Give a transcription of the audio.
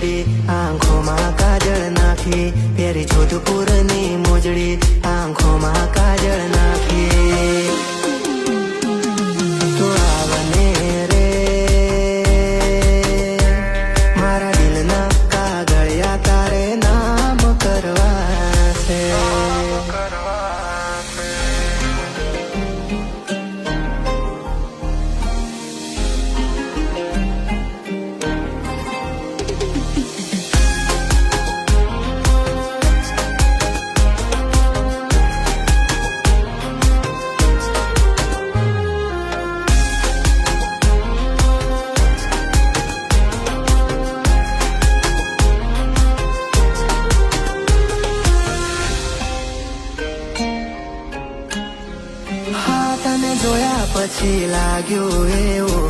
મોજડી આંખોમાં કાજળ નાખી પહેરી જોધપુરની મોજડી આંખોમાં કાજળ નાખી તું આવને રે મારા દિલના કાગળિયા તારે નામ કરવા છે હા તને જોયા પછી લાગ્યું એવું